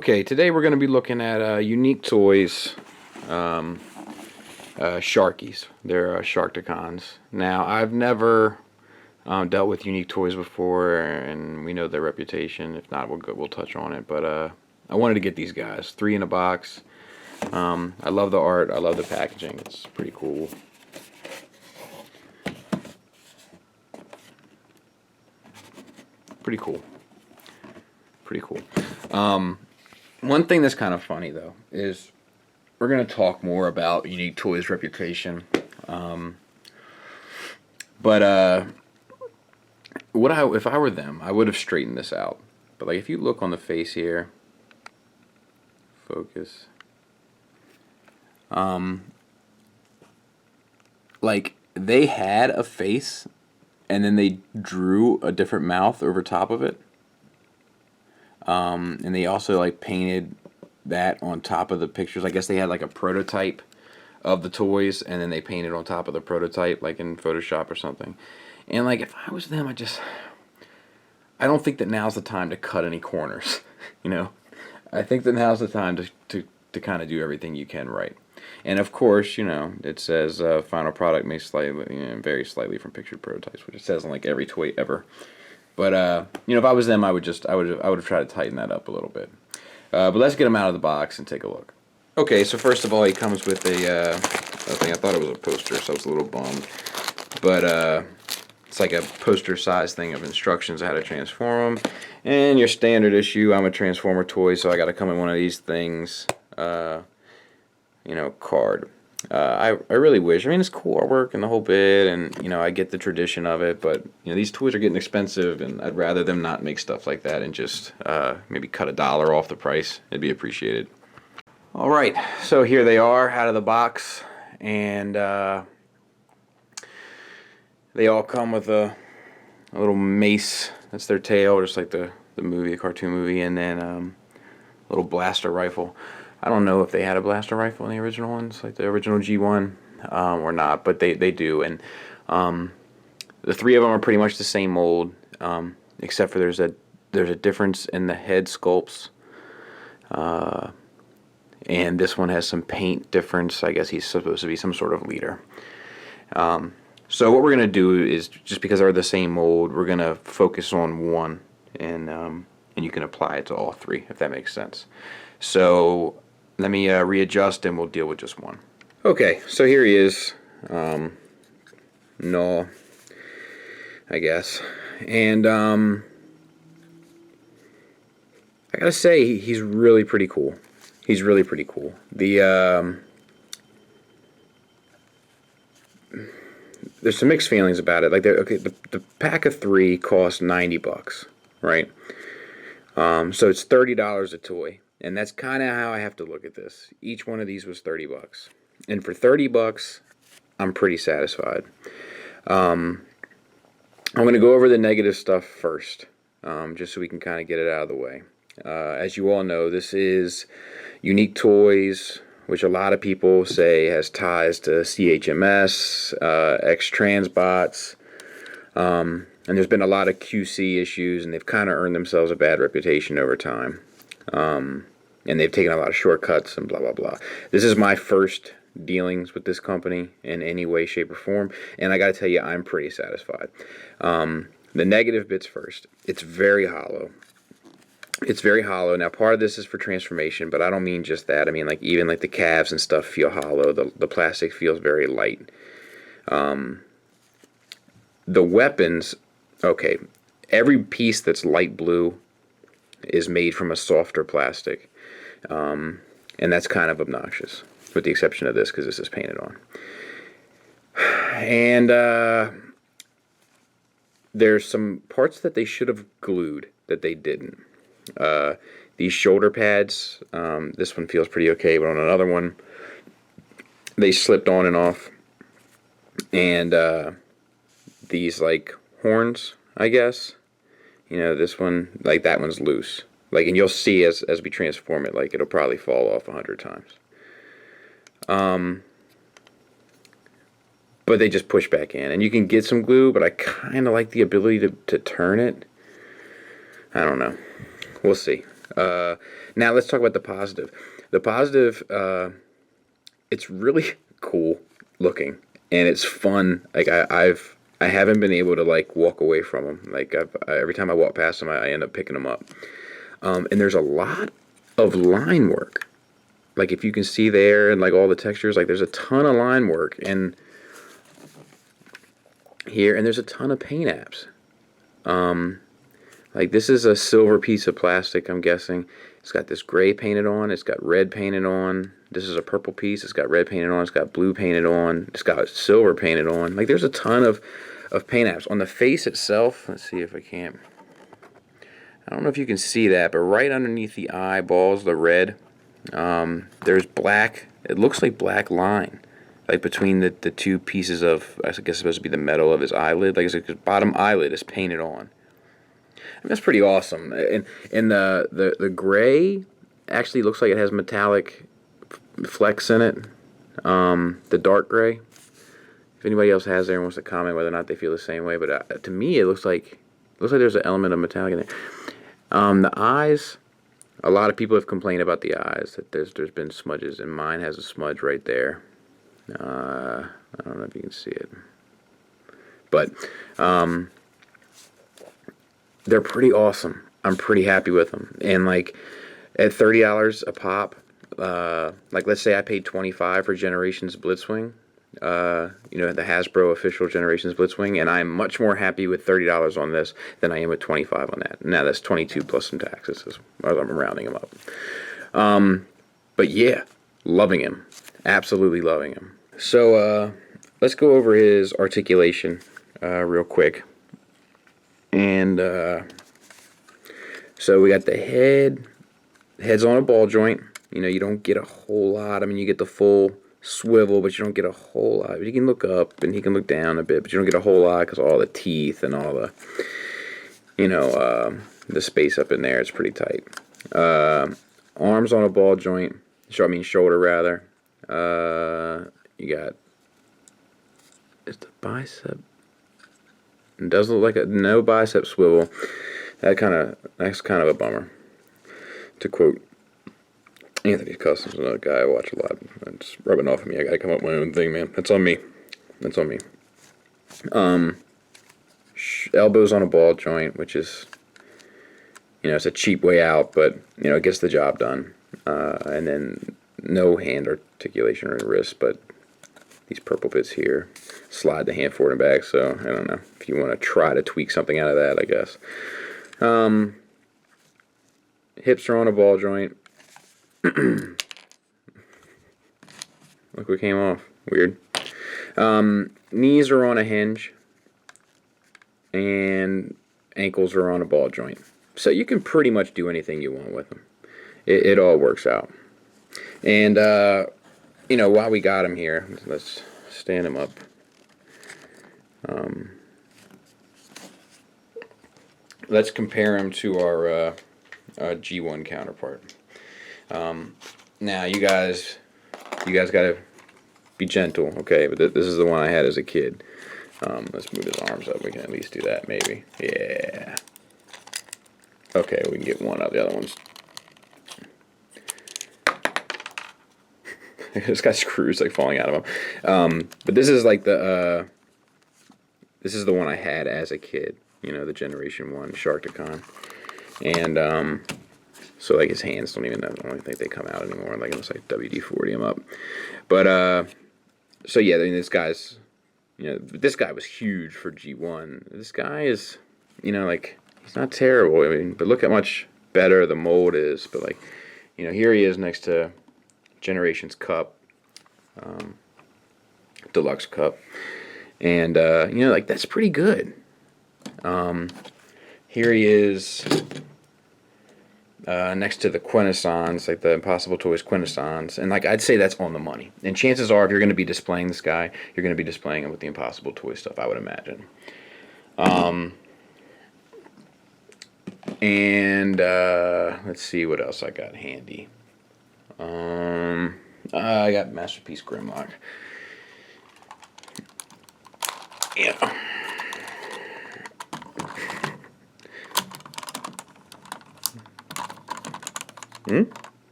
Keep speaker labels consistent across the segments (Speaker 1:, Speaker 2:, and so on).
Speaker 1: Okay, today we're going to be looking at Unique Toys Sharkies. They're Sharkticons. Now, I've never dealt with Unique Toys before, and we know their reputation. If not, we'll touch on it. But I wanted to get these guys. 3 in a box. I love the art. I love the packaging. It's pretty cool. Pretty cool. Pretty cool. One thing that's kind of funny, though, is we're going to talk more about Unique Toys' reputation. But if I were them, I would have straightened this out. But like, if you look on the face here, focus. Like, they had a face, and then they drew a different mouth over top of it. And they also like painted that on top of the pictures. I guess they had like a prototype of the toys, and then they painted on top of the prototype, like in Photoshop or something. And like, if I was them, I don't think that now's the time to cut any corners. You know, I think that now's the time to kind of do everything you can right. And of course, you know, it says final product may vary slightly from pictured prototypes, which it says on like every toy ever. But you know, if I was them, I would have tried to tighten that up a little bit. But let's get them out of the box and take a look. Okay, so first of all, he comes with a thing. I thought it was a poster, so I was a little bummed. But it's like a poster-sized thing of instructions on how to transform them. And your standard issue, I'm a Transformer toy, so I got to come in one of these things. You know, card. I really wish. I mean, it's cool artwork and the whole bit, and you know, I get the tradition of it, but you know, these toys are getting expensive, and I'd rather them not make stuff like that and just maybe cut $1 off the price. It'd be appreciated. All right, so here they are out of the box, and they all come with a little mace. That's their tail, just like the movie, the cartoon movie, and then a little blaster rifle. I don't know if they had a blaster rifle in the original ones, like the original G1, or not, but they do. And the 3 of them are pretty much the same mold, except for there's a difference in the head sculpts. And this one has some paint difference. I guess he's supposed to be some sort of leader. So what we're going to do is, just because they're the same mold, we're going to focus on one, and you can apply it to all 3, if that makes sense. So let me readjust, and we'll deal with just one. Okay, so here he is. No, I guess. And I gotta say, he's really pretty cool. He's really pretty cool. There's some mixed feelings about it. Like, okay, the pack of 3 costs $90, right? So it's $30 a toy. And that's kind of how I have to look at this. Each one of these was $30. And for $30, I'm pretty satisfied. I'm going to go over the negative stuff first, just so we can kind of get it out of the way. As you all know, this is Unique Toys, which a lot of people say has ties to CHMS, X-Transbots, and there's been a lot of QC issues, and they've kind of earned themselves a bad reputation over time. And they've taken a lot of shortcuts and blah, blah, blah. This is my first dealings with this company in any way, shape, or form, and I gotta tell you, I'm pretty satisfied. The negative bits first. It's very hollow. It's very hollow. Now, part of this is for transformation, but I don't mean just that. I mean, like, even like the calves and stuff feel hollow. The plastic feels very light. The weapons, okay, every piece that's light blue is made from a softer plastic. And that's kind of obnoxious, with the exception of this, because this is painted on. And there's some parts that they should have glued that they didn't. These shoulder pads, this one feels pretty okay, but on another one, they slipped on and off. And these, like, horns, I guess, you know, this one, like, that one's loose. Like, and you'll see as we transform it, like, it'll probably fall off 100 times. But they just push back in. And you can get some glue, but I kind of like the ability to turn it. I don't know. We'll see. Now let's talk about the positive. The positive, it's really cool looking, and it's fun. Like I haven't been able to like walk away from them. Like every time I walk past them, I end up picking them up. And there's a lot of line work. Like if you can see there, and like all the textures, like there's a ton of line work and here, and there's a ton of paint apps. Like this is a silver piece of plastic, I'm guessing. It's got this gray painted on. It's got red painted on. This is a purple piece. It's got red painted on. It's got blue painted on. It's got silver painted on. Like there's a ton of paint apps. On the face itself, let's see if I can. I don't know if you can see that, but right underneath the eyeballs, the red, there's black. It looks like black line, like between the two pieces of, I guess it's supposed to be the metal of his eyelid. Like his bottom eyelid is painted on. I mean, that's pretty awesome. And the gray actually looks like it has metallic flecks in it. The dark gray. If anybody else has there and wants to comment whether or not they feel the same way, but to me it looks like there's an element of metallic in there. The eyes. A lot of people have complained about the eyes, that there's been smudges, and mine has a smudge right there. I don't know if you can see it, but they're pretty awesome. I'm pretty happy with them. And like at $30 a pop, like let's say I paid $25 for Generations Blitzwing, you know, the Hasbro official Generations Blitzwing, and I'm much more happy with $30 on this than I am with $25 on that. Now that's 22 plus some taxes, as I'm rounding them up. But yeah, loving him, absolutely loving him. So let's go over his articulation real quick. And so we got the head's on a ball joint. You know, you don't get a whole lot. I mean, you get the full swivel, but you don't get a whole lot. But you can look up and he can look down a bit, but you don't get a whole lot because all the teeth and all the, you know, the space up in there is pretty tight. Arms on a ball joint. Shoulder rather. You got, is the bicep? It doesn't look like no bicep swivel. That's kind of a bummer. To quote Anthony Customs, another guy I watch a lot. It's rubbing off on me. I gotta come up with my own thing, man. That's on me. Elbows on a ball joint, which is, you know, it's a cheap way out, but you know, it gets the job done. And then no hand articulation or wrist, but these purple bits here slide the hand forward and back. So I don't know if you want to try to tweak something out of that, I guess. Hips are on a ball joint. Look what came off. Weird. Knees are on a hinge. And ankles are on a ball joint. So you can pretty much do anything you want with them. It all works out. And, you know, while we got him here, let's stand him up. Let's compare him to our G1 counterpart. Now, you guys gotta be gentle, okay? But this is the one I had as a kid. Let's move his arms up. We can at least do that, maybe. Yeah. Okay, we can get one out. The other one's... This guy's screws like falling out of him. But this is like the... this is the one I had as a kid. You know, the Generation 1 Sharkticon. And, so like his hands I don't think they come out anymore. Like it's like WD-40 him up. But, so yeah, I mean, this guy's... You know, this guy was huge for G1. This guy is, you know, like, he's not terrible. I mean, but look how much better the mold is. But, like, you know, here he is next to Generations Cup, Deluxe Cup. And, you know, like, that's pretty good. Here he is next to the Quintessons, like the Impossible Toys Quintessons, and like I'd say that's on the money. And chances are, if you're going to be displaying this guy, you're going to be displaying him with the Impossible Toy stuff, I would imagine. And let's see what else I got handy. I got Masterpiece Grimlock. Yeah.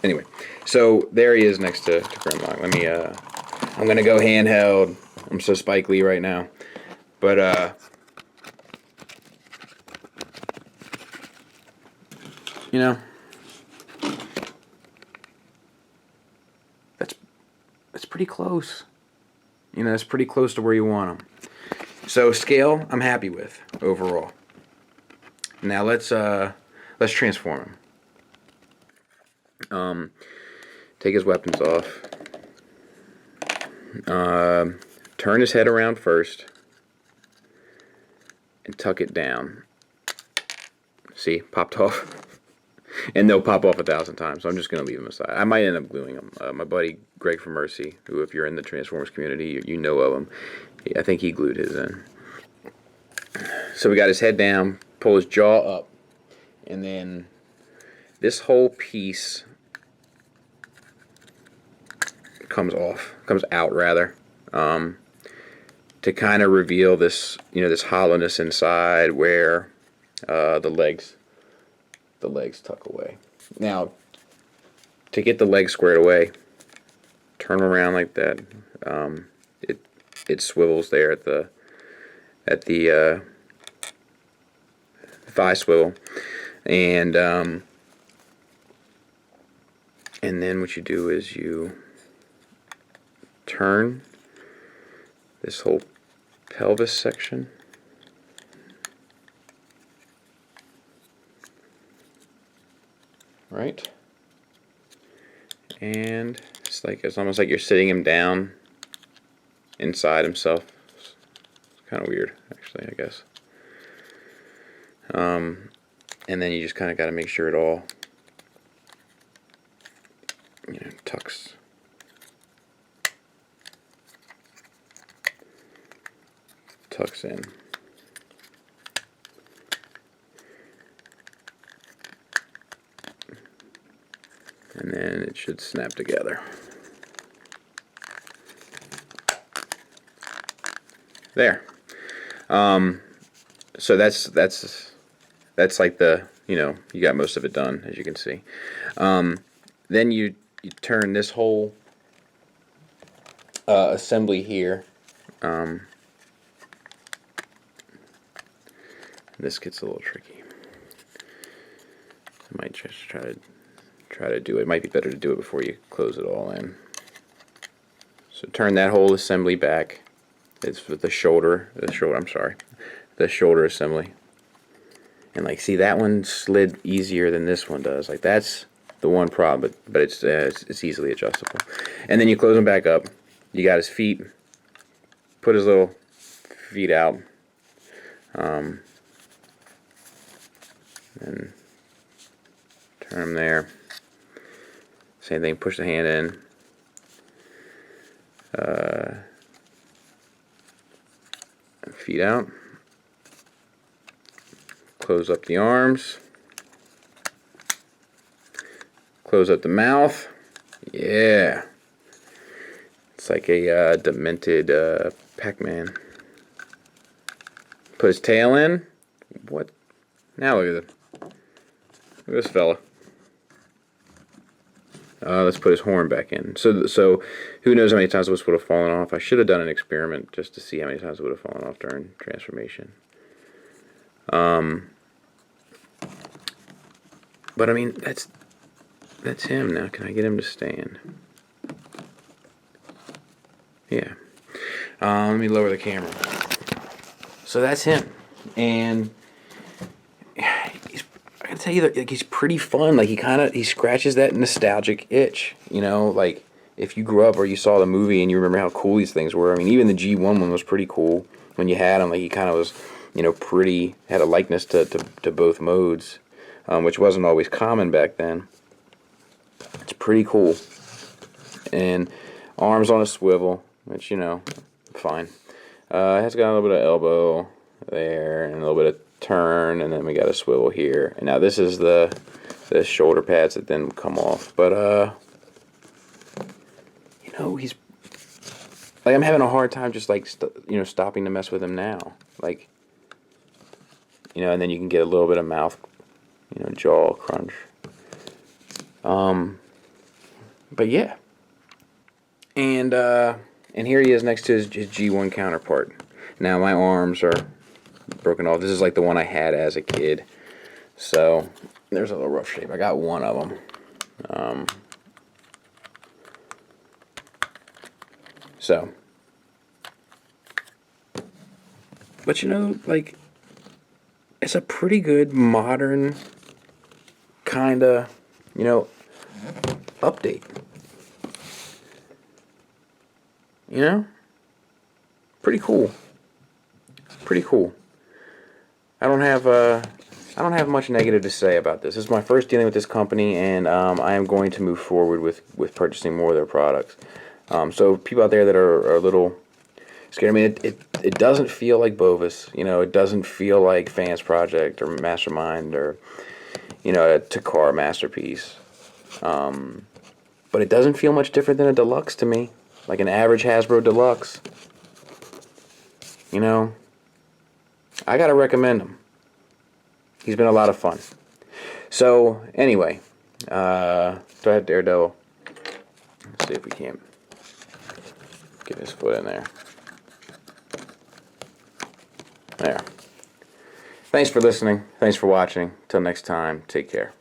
Speaker 1: Anyway, so there he is next to Grimlock. Let me, I'm going to go handheld. I'm so Spike Lee right now. But, you know, that's pretty close. You know, it's pretty close to where you want them. So scale, I'm happy with overall. Now let's transform him. Take his weapons off. Turn his head around first and tuck it down. See, popped off. And they'll pop off 1,000 times, so I'm just going to leave them aside. I might end up gluing them. My buddy Greg from Mercy, who if you're in the Transformers community, you know of him. I think he glued his in. So we got his head down, pull his jaw up, and then this whole piece comes out rather, to kind of reveal this, this hollowness inside where the legs tuck away. Now, to get the legs squared away, turn them around like that. It swivels there at the thigh swivel, and then what you do is you turn this whole pelvis section. Right? And it's almost like you're sitting him down inside himself. It's kind of weird, actually, I guess. And then you just kind of got to make sure it all, tucks. Tucks in. And then it should snap together. There. So that's like you got most of it done, as you can see. Then you turn this whole assembly here. This gets a little tricky. I might just try to do it. It might be better to do it before you close it all in. So turn that whole assembly back. It's with the shoulder assembly. And see, that one slid easier than this one does. That's the one problem, but it's easily adjustable. And then you close them back up. You got his feet. Put his little feet out. And turn them there. Same thing, push the hand in. Feet out. Close up the arms. Close up the mouth. Yeah. It's like a demented Pac-Man. Put his tail in. What? Now look at this fella. Let's put his horn back in. So who knows how many times this would have fallen off. I should have done an experiment just to see how many times it would have fallen off during transformation. But I mean, that's him now. Can I get him to stand? Yeah. Let me lower the camera. So that's him. And I gotta tell you, he's pretty fun. He scratches that nostalgic itch. If you grew up or you saw the movie and you remember how cool these things were. I mean, even the G1 one was pretty cool when you had him. He kind of was, had a likeness to both modes, which wasn't always common back then. It's pretty cool. And arms on a swivel, which, fine. It has got a little bit of elbow there and a little bit of turn, and then we got a swivel here. And now this is the shoulder pads that then come off. But, he's... I'm having a hard time just, stopping to mess with him now. And then you can get a little bit of mouth, jaw crunch. But yeah. And here he is next to his G1 counterpart. Now my arms are broken off. This is like the one I had as a kid. So there's a little rough shape. I got one of them. But you know, like, it's a pretty good modern kind of, you know, update. You know? Pretty cool. Pretty cool. I don't have much negative to say about this. This is my first dealing with this company, and I am going to move forward with purchasing more of their products. So people out there that are a little scared, I mean, it doesn't feel like Bovis. You know, it doesn't feel like Fans Project or Mastermind or, you know, a Takara Masterpiece. But it doesn't feel much different than a Deluxe to me. Like an average Hasbro Deluxe. You know, I gotta recommend him. He's been a lot of fun. So, anyway, do I have Daredevil? Let's see if we can't get his foot in there. There. Thanks for listening. Thanks for watching. Till next time, take care.